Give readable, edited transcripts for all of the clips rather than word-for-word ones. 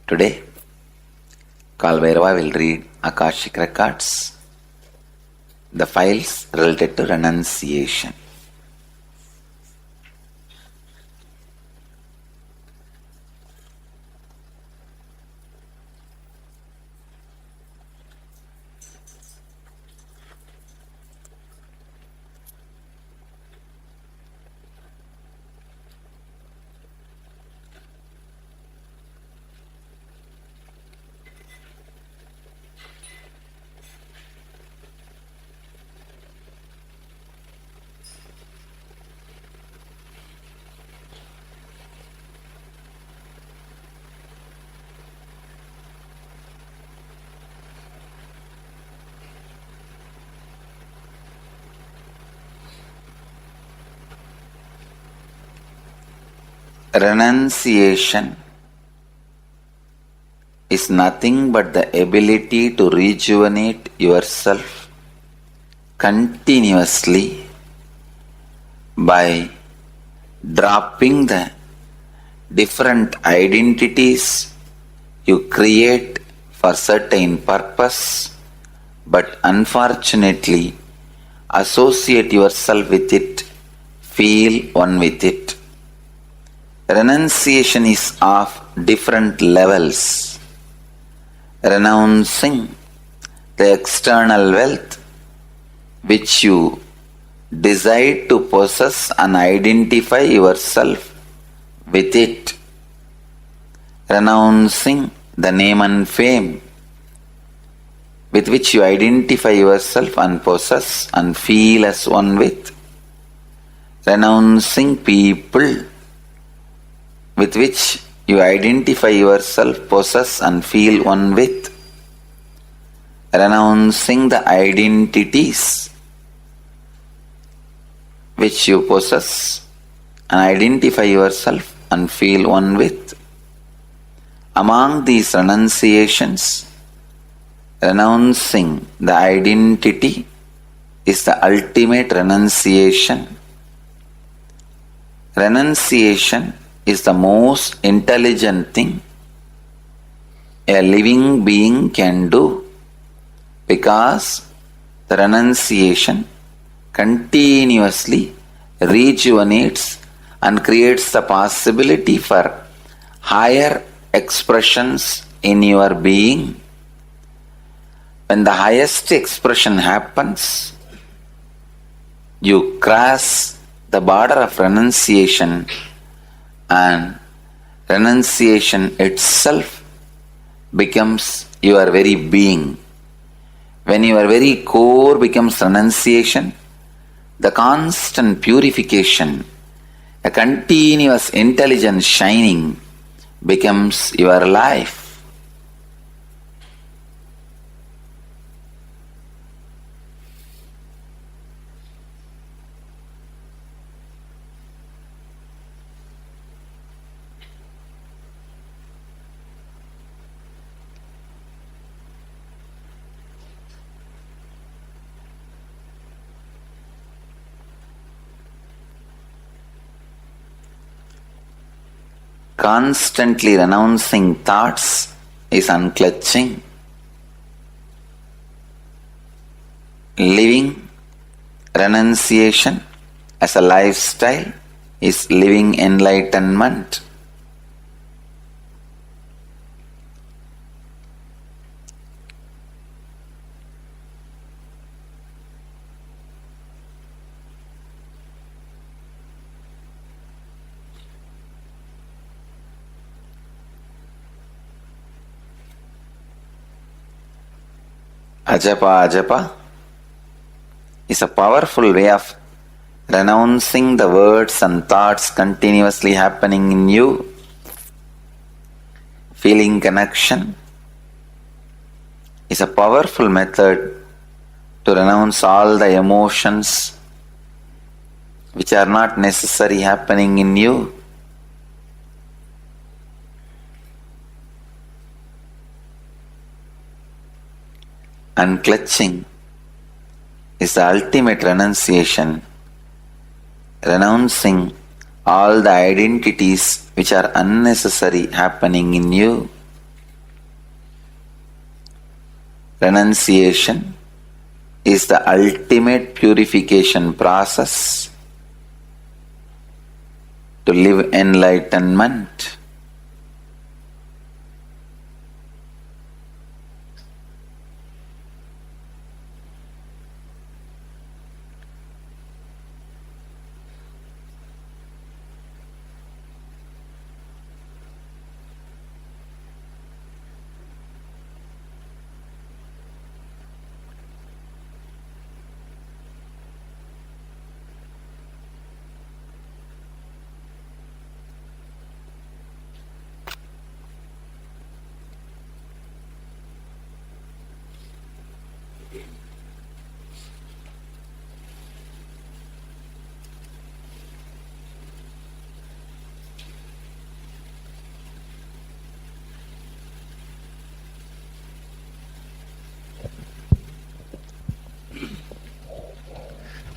Today, Kalabhairava will read Akashic Records, the files related to renunciation. Renunciation is nothing but the ability to rejuvenate yourself continuously by dropping the different identities you create for certain purpose, but unfortunately associate yourself with it, feel one with it. Renunciation is of different levels. Renouncing the external wealth which you decide to possess and identify yourself with it. Renouncing the name and fame with which you identify yourself and possess and feel as one with. Renouncing people with which you identify yourself, possess and feel one with. Renouncing the identities which you possess and identify yourself and feel one with. Among these renunciations, renouncing the identity is the ultimate renunciation. Renunciation is the most intelligent thing a living being can do, because the renunciation continuously rejuvenates and creates the possibility for higher expressions in your being. When the highest expression happens, you cross the border of renunciation, and renunciation itself becomes your very being. When your very core becomes renunciation, the constant purification, a continuous intelligence shining becomes your life. Constantly renouncing thoughts is unclutching. Living renunciation as a lifestyle is living enlightenment. Ajapa is a powerful way of renouncing the words and thoughts continuously happening in you. Feeling connection is a powerful method to renounce all the emotions which are not necessary happening in you. Unclutching is the ultimate renunciation, renouncing all the identities which are unnecessary happening in you. Renunciation is the ultimate purification process to live enlightenment.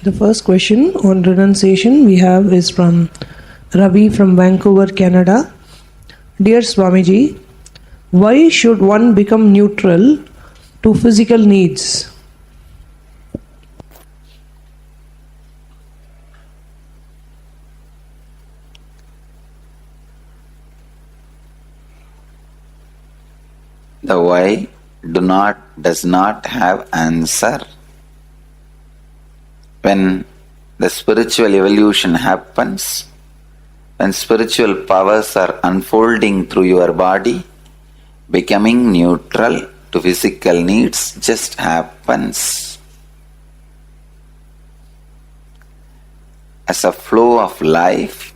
The first question on renunciation we have is from Ravi from Vancouver, Canada. Dear Swamiji, why should one become neutral to physical needs? The why does not have answer. When the spiritual evolution happens, when spiritual powers are unfolding through your body, becoming neutral to physical needs just happens. As a flow of life,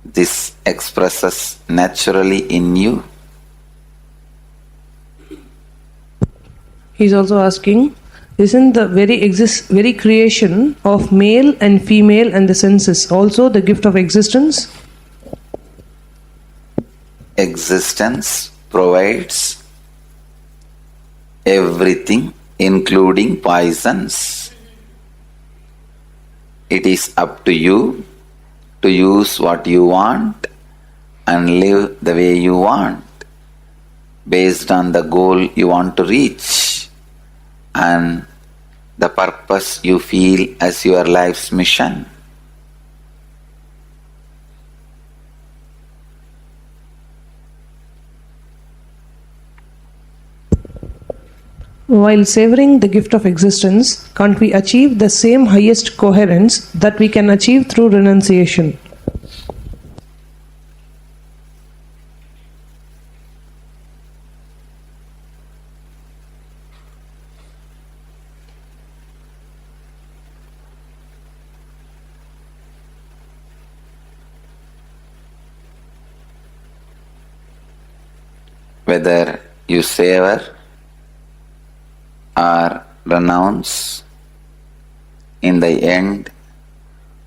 this expresses naturally in you. He is also asking, isn't the very creation of male and female and the senses also the gift of existence? Existence provides everything, including poisons. It is up to you to use what you want and live the way you want, based on the goal you want to reach and the purpose you feel as your life's mission. While savoring the gift of existence, can't we achieve the same highest coherence that we can achieve through renunciation? Whether you savor or renounce, in the end,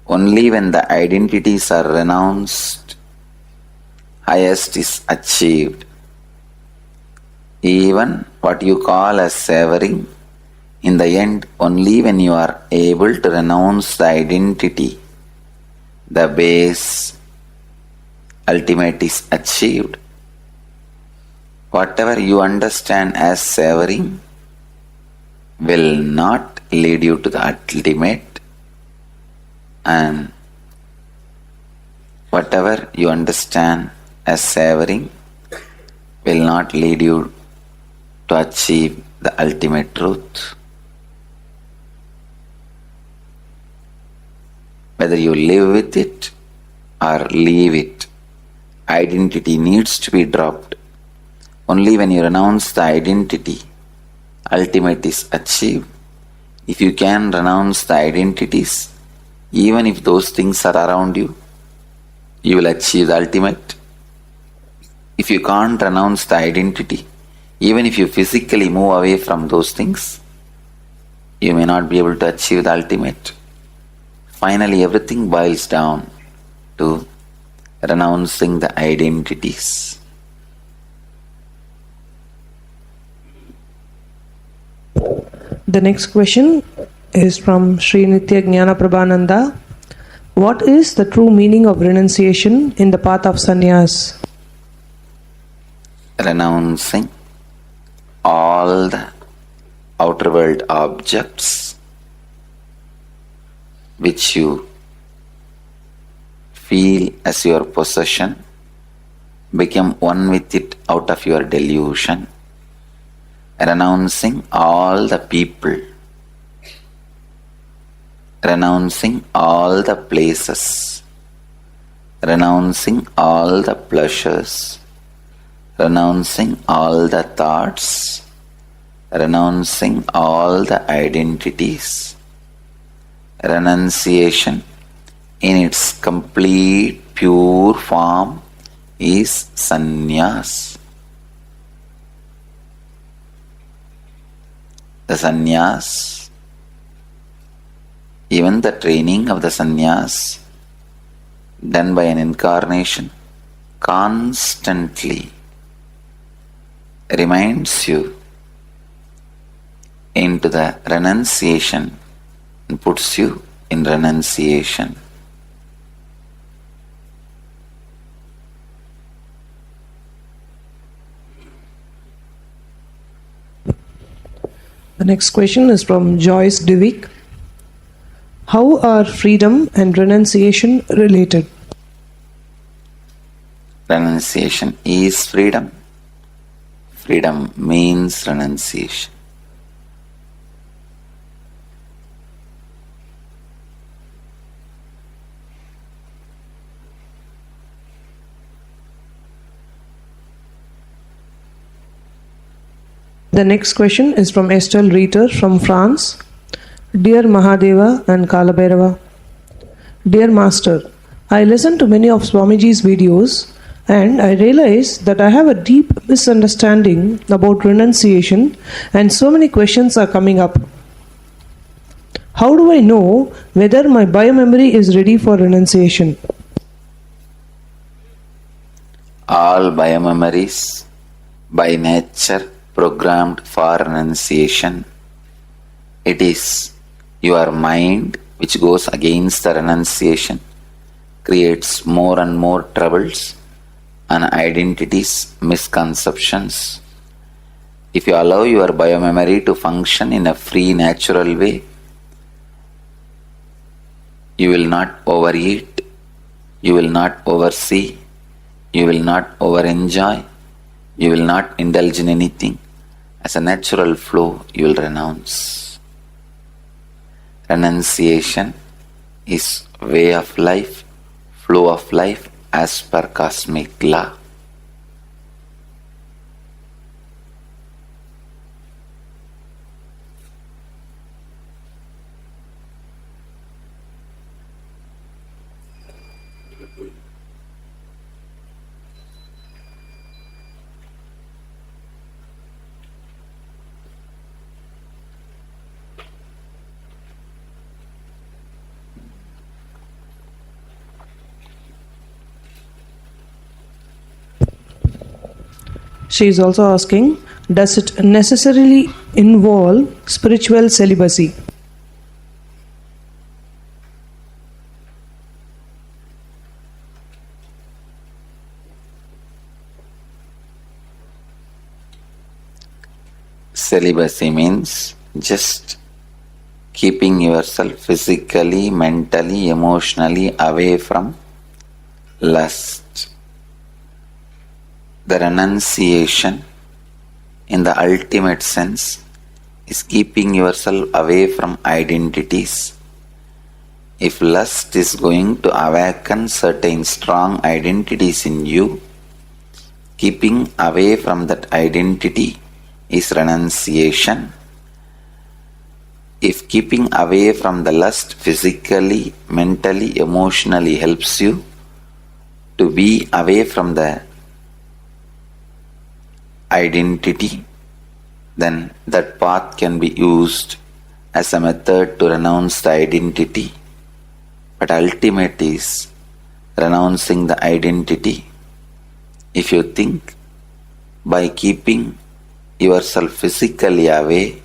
only when the identities are renounced, highest is achieved. Even what you call as savoring, in the end, only when you are able to renounce the identity, the base, ultimate is achieved. Whatever you understand as savoring will not lead you to the ultimate, and whatever you understand as savoring will not lead you to achieve the ultimate truth. Whether you live with it or leave it, identity needs to be dropped. Only when you renounce the identity, ultimate is achieved. If you can renounce the identities, even if those things are around you, you will achieve the ultimate. If you can't renounce the identity, even if you physically move away from those things, you may not be able to achieve the ultimate. Finally, everything boils down to renouncing the identities. The next question is from Sri Nitya Jnana Prabhananda. What is the true meaning of renunciation in the path of sannyas? Renouncing all the outer world objects which you feel as your possession, become one with it out of your delusion, renouncing all the people, renouncing all the places, renouncing all the pleasures, renouncing all the thoughts, renouncing all the identities. Renunciation in its complete pure form is sannyas. The sannyas, even the training of the sannyas done by an incarnation, constantly reminds you into the renunciation and puts you in renunciation. The next question is from Joyce Divik. How are freedom and renunciation related? Renunciation is freedom. Freedom means renunciation. The next question is from Estelle Reiter from France. Dear Mahadeva and Kalabhairava, Dear Master, I listen to many of Swamiji's videos and I realize that I have a deep misunderstanding about renunciation and so many questions are coming up. How do I know whether my biomemory is ready for renunciation? All biomemories by nature programmed for renunciation. It is your mind which goes against the renunciation, creates more and more troubles and identities, misconceptions. If you allow your biomemory to function in a free, natural way, you will not overeat, you will not oversee, you will not over-enjoy, you will not indulge in anything. As a natural flow, you will renounce. Renunciation is way of life, flow of life as per cosmic law. She is also asking, does it necessarily involve spiritual celibacy? Celibacy means just keeping yourself physically, mentally, emotionally away from lust. The renunciation in the ultimate sense is keeping yourself away from identities. If lust is going to awaken certain strong identities in you, keeping away from that identity is renunciation. If keeping away from the lust physically, mentally, emotionally helps you to be away from the identity, then that path can be used as a method to renounce the identity. But ultimate is renouncing the identity. If you think by keeping yourself physically away,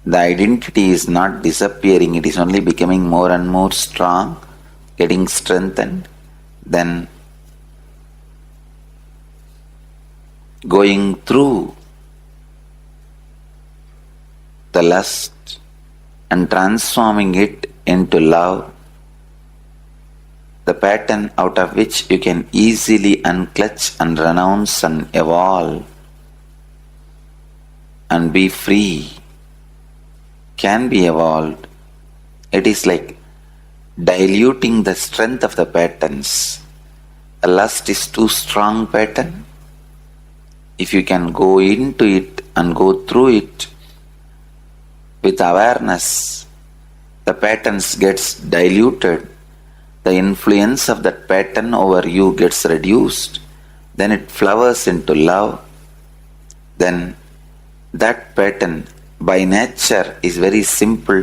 the identity is not disappearing, it is only becoming more and more strong, getting strengthened, then going through the lust and transforming it into love, the pattern out of which you can easily unclutch and renounce and evolve and be free, can be evolved. It is like diluting the strength of the patterns. The lust is too strong pattern. If you can go into it and go through it with awareness, the patterns gets diluted. The influence of that pattern over you gets reduced. Then it flowers into love. Then that pattern by nature is very simple,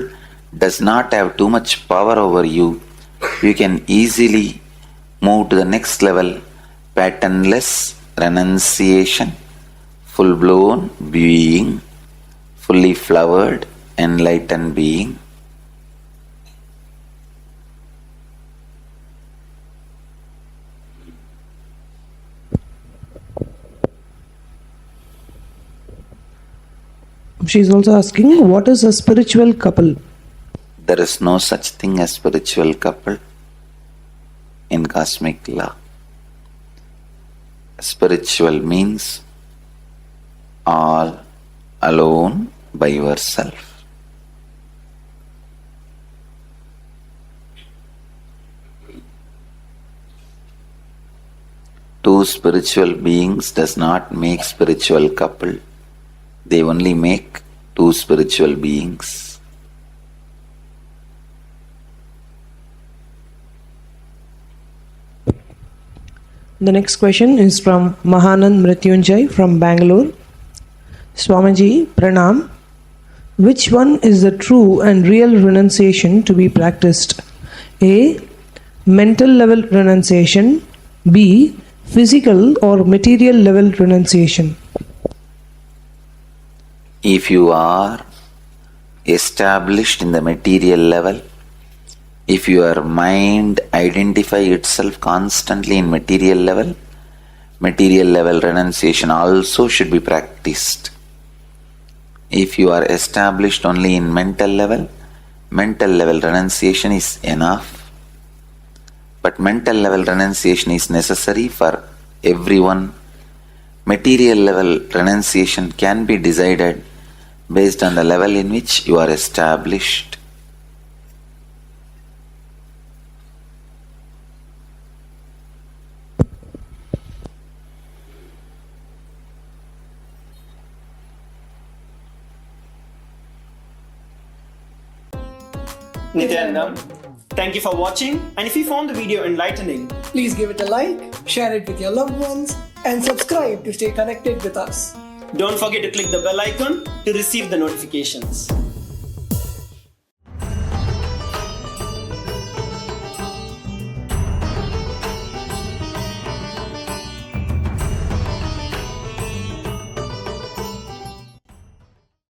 does not have too much power over you. You can easily move to the next level, patternless renunciation, full-blown being, fully flowered, enlightened being. She is also asking, what is a spiritual couple? There is no such thing as spiritual couple in cosmic law. Spiritual means all alone by yourself. Two spiritual beings does not make spiritual couple. They only make two spiritual beings. The next question is from Mahanand Mrityunjay from Bangalore. Swamiji, Pranam. Which one is the true and real renunciation to be practiced? A. Mental level renunciation. B. Physical or material level renunciation. If you are established in the material level, if your mind identify itself constantly in material level renunciation also should be practiced. If you are established only in mental level renunciation is enough. But mental level renunciation is necessary for everyone. Material level renunciation can be decided based on the level in which you are established. Nityanandam, thank you for watching, and if you found the video enlightening, please give it a like, share it with your loved ones, and subscribe to stay connected with us. don't forget to click the bell icon to receive the notifications.